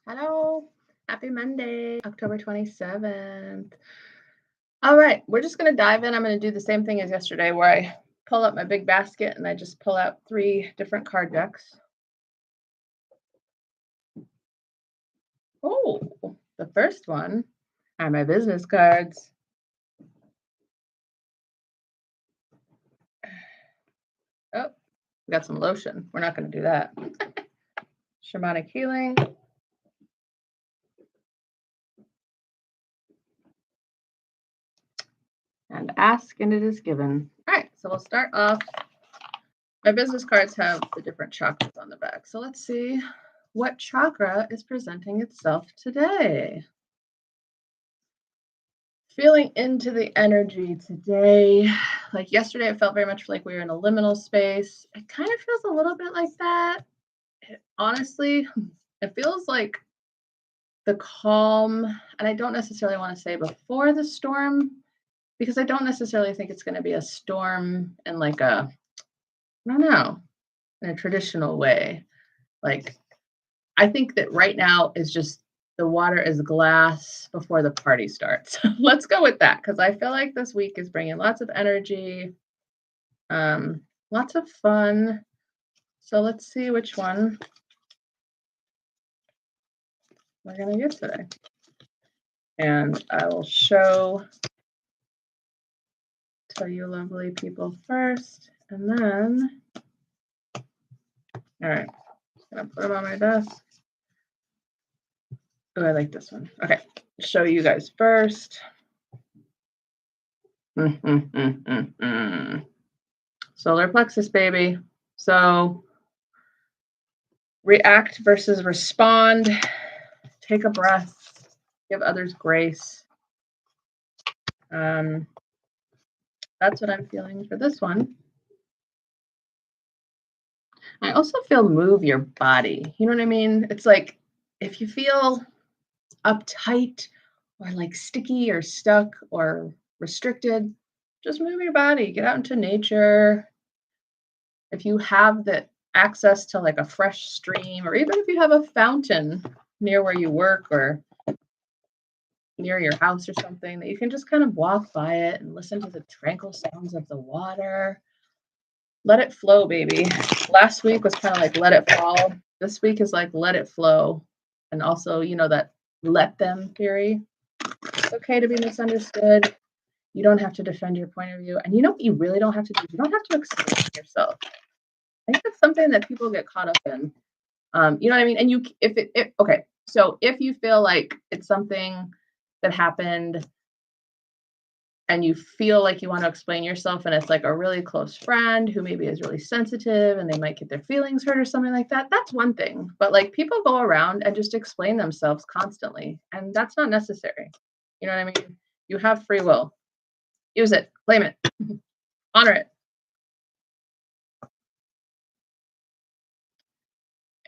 Hello. Happy Monday, October 27th. All right, we're just going to dive in. I'm going to do the same thing as yesterday where I pull up my big basket and I just pull out 3 different card decks. Oh, the first one are my business cards. Oh, we got some lotion. We're not going to do that. Shamanic healing. And ask and it is given. All right, so we'll start off. My business cards have the different chakras on the back. So let's see what chakra is presenting itself today. Feeling into the energy today. Like yesterday, it felt very much like we were in a liminal space. It kind of feels a little bit like that. Honestly, it feels like the calm, and I don't necessarily want to say before the storm, because I don't necessarily think it's going to be a storm in like a, I don't know, in a traditional way. Like, I think that right now is just the water is glass before the party starts. Let's go with that because I feel like this week is bringing lots of energy, lots of fun. So let's see which one we're going to get today. And I will tell you lovely people first, and then, all right, I'm going to put them on my desk. Oh, I like this one. Okay, show you guys first. Solar plexus, baby. So react versus respond. Take a breath. Give others grace. That's what I'm feeling for this one. I also feel move your body. You know what I mean? It's like if you feel uptight or like sticky or stuck or restricted, just move your body. Get out into nature. If you have the access to like a fresh stream, or even if you have a fountain near where you work or near your house or something, that you can just kind of walk by it and listen to the tranquil sounds of the water. Let it flow, baby. Last week was kind of like let it fall. This week is like let it flow. And also, you know, that let them theory. It's okay to be misunderstood. You don't have to defend your point of view. And you know what you really don't have to do? You don't have to explain yourself. I think that's something that people get caught up in. You know what I mean? And okay. So if you feel like it's something that happened and you feel like you want to explain yourself and it's like a really close friend who maybe is really sensitive and they might get their feelings hurt or something like that, that's one thing. But like people go around and just explain themselves constantly, and that's not necessary. You know what I mean? You have free will. Use it, claim it, honor it.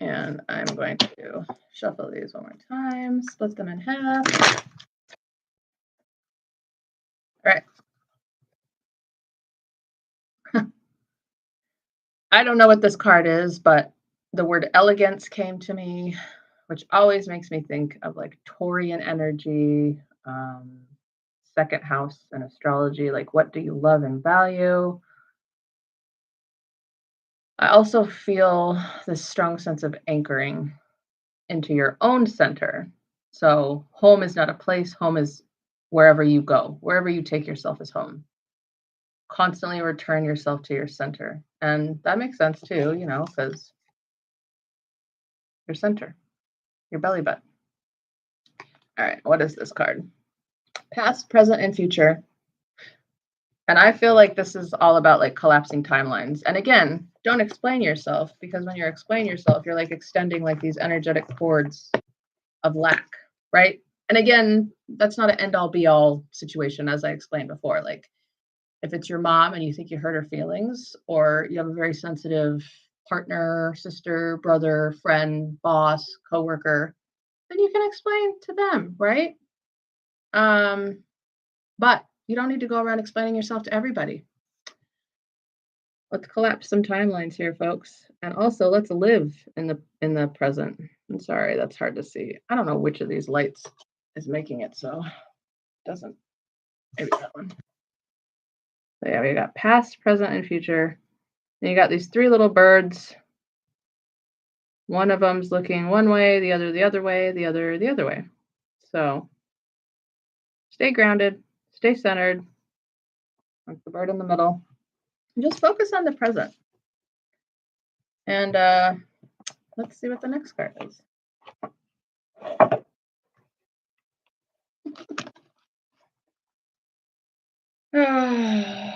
And I'm going to shuffle these one more time, split them in half. All right. I don't know what this card is, but the word elegance came to me, which always makes me think of like Taurian energy, second house in astrology. Like, what do you love and value? I also feel this strong sense of anchoring into your own center. So, home is not a place, home is wherever you go, wherever you take yourself as home. Constantly return yourself to your center. And that makes sense too, you know, because your center, your belly button. All right, what is this card? Past, present, and future. And I feel like this is all about like collapsing timelines. And again, don't explain yourself, because when you're explaining yourself, you're like extending like these energetic cords of lack, right? And again, that's not an end all be all situation, as I explained before. Like if it's your mom and you think you hurt her feelings, or you have a very sensitive partner, sister, brother, friend, boss, coworker, then you can explain to them, right? But you don't need to go around explaining yourself to everybody. Let's collapse some timelines here, folks. And also let's live in the present. I'm sorry, that's hard to see. I don't know which of these lights is making it so. Doesn't maybe that one. So yeah, we got past, present, and future. And you got these three little birds. One of them's looking one way, the other way, the other way. So stay grounded, stay centered, like the bird in the middle, and just focus on the present. And let's see what the next card is. The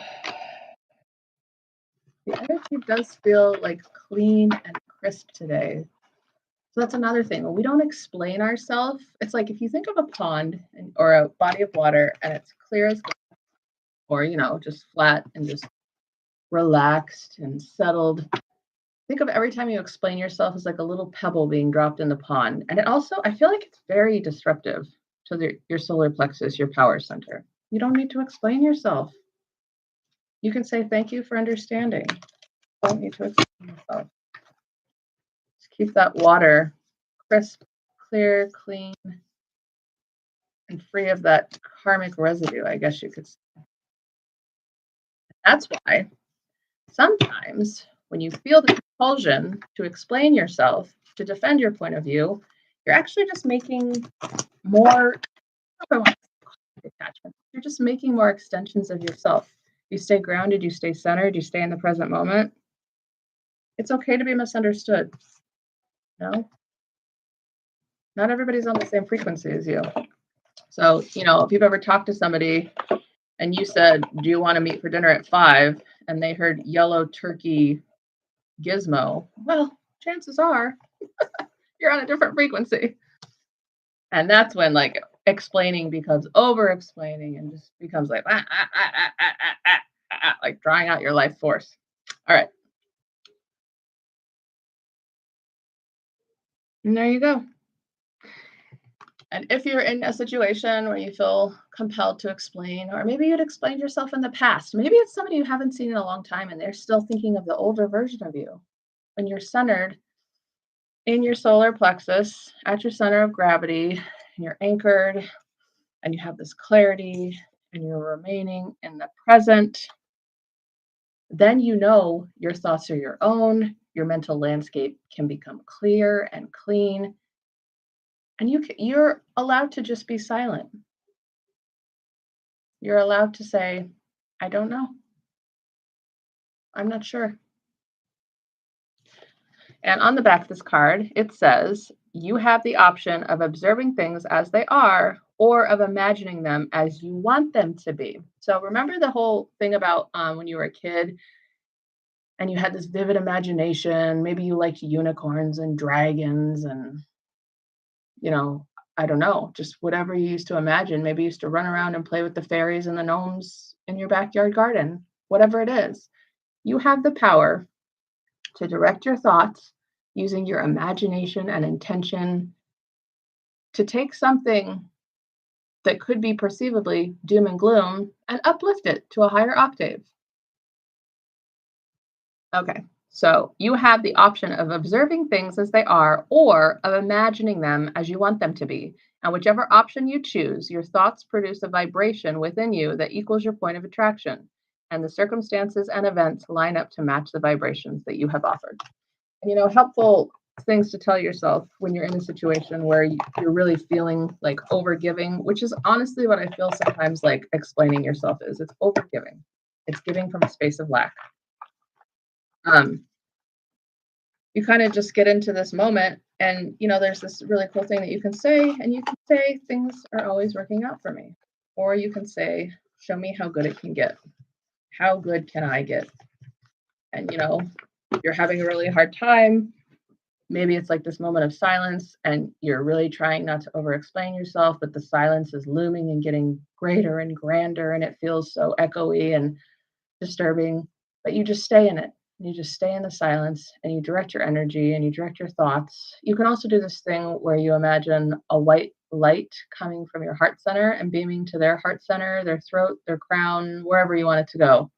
energy does feel like clean and crisp today. So that's another thing. When we don't explain ourselves, it's like if you think of a pond or a body of water and it's clear as glass, or just flat and just relaxed and settled. Think of every time you explain yourself as like a little pebble being dropped in the pond. And it also, I feel like it's very disruptive to your solar plexus, your power center. You don't need to explain yourself. You can say thank you for understanding. You don't need to explain yourself. Just keep that water crisp, clear, clean, and free of that karmic residue, I guess you could say. That's why sometimes when you feel the compulsion to explain yourself, to defend your point of view, you're actually just making more attachments. You're just making more extensions of yourself. You stay grounded, you stay centered, you stay in the present moment. It's okay to be misunderstood. No? Not everybody's on the same frequency as you. So, if you've ever talked to somebody and you said, do you want to meet for dinner at 5? And they heard yellow turkey gizmo, well, chances are you're on a different frequency. And that's when like explaining becomes over explaining and just becomes like like drawing out your life force. All right. And there you go. And if you're in a situation where you feel compelled to explain, or maybe you'd explained yourself in the past, maybe it's somebody you haven't seen in a long time and they're still thinking of the older version of you. When you're centered in your solar plexus at your center of gravity, and you're anchored and you have this clarity and you're remaining in the present, then your thoughts are your own, your mental landscape can become clear and clean, and you're allowed to just be silent. You're allowed to say, I don't know. I'm not sure. And on the back of this card, it says, you have the option of observing things as they are or of imagining them as you want them to be. So remember the whole thing about when you were a kid and you had this vivid imagination. Maybe you liked unicorns and dragons and, I don't know, just whatever you used to imagine. Maybe you used to run around and play with the fairies and the gnomes in your backyard garden, whatever it is. You have the power to direct your thoughts using your imagination and intention to take something that could be perceivably doom and gloom and uplift it to a higher octave. Okay, so you have the option of observing things as they are or of imagining them as you want them to be. And whichever option you choose, your thoughts produce a vibration within you that equals your point of attraction. And the circumstances and events line up to match the vibrations that you have offered. And helpful things to tell yourself when you're in a situation where you're really feeling like overgiving, which is honestly what I feel sometimes like explaining yourself is. It's overgiving. It's giving from a space of lack. You kind of just get into this moment and there's this really cool thing that you can say, and you can say things are always working out for me, or you can say, show me how good it can get. How good can I get? And you're having a really hard time. Maybe it's like this moment of silence and you're really trying not to over explain yourself, but the silence is looming and getting greater and grander and it feels so echoey and disturbing, but you just stay in it. You just stay in the silence and you direct your energy and you direct your thoughts. You can also do this thing where you imagine a white light coming from your heart center and beaming to their heart center, their throat, their crown, wherever you want it to go.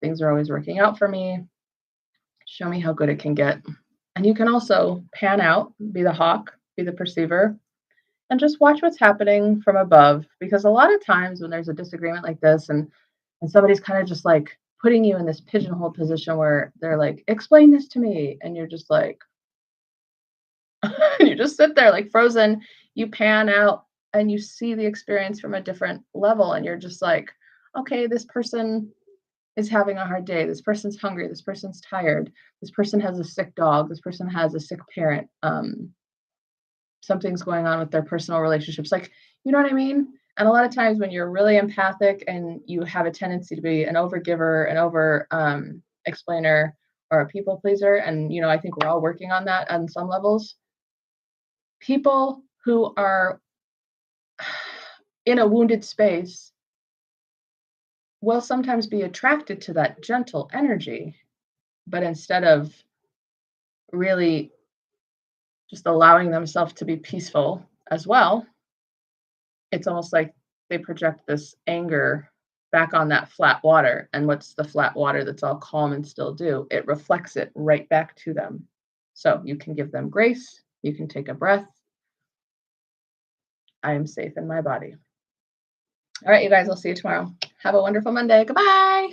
Things are always working out for me. Show me how good it can get. And you can also pan out, be the hawk, be the perceiver, and just watch what's happening from above. Because a lot of times when there's a disagreement like this and somebody's kind of just like putting you in this pigeonhole position where they're like, explain this to me. And you're just like, you just sit there like frozen. You pan out and you see the experience from a different level. And you're just like, okay, this person is having a hard day. This person's hungry. This person's tired. This person has a sick dog. This person has a sick parent. Something's going on with their personal relationships. Like, you know what I mean? And a lot of times when you're really empathic and you have a tendency to be an overgiver, an over explainer, or a people pleaser, and I think we're all working on that on some levels. People who are in a wounded space will sometimes be attracted to that gentle energy, but instead of really just allowing themselves to be peaceful as well, it's almost like they project this anger back on that flat water. And what's the flat water that's all calm and still do? It reflects it right back to them. So you can give them grace, you can take a breath. I am safe in my body. All right, you guys, I'll see you tomorrow. Have a wonderful Monday. Goodbye.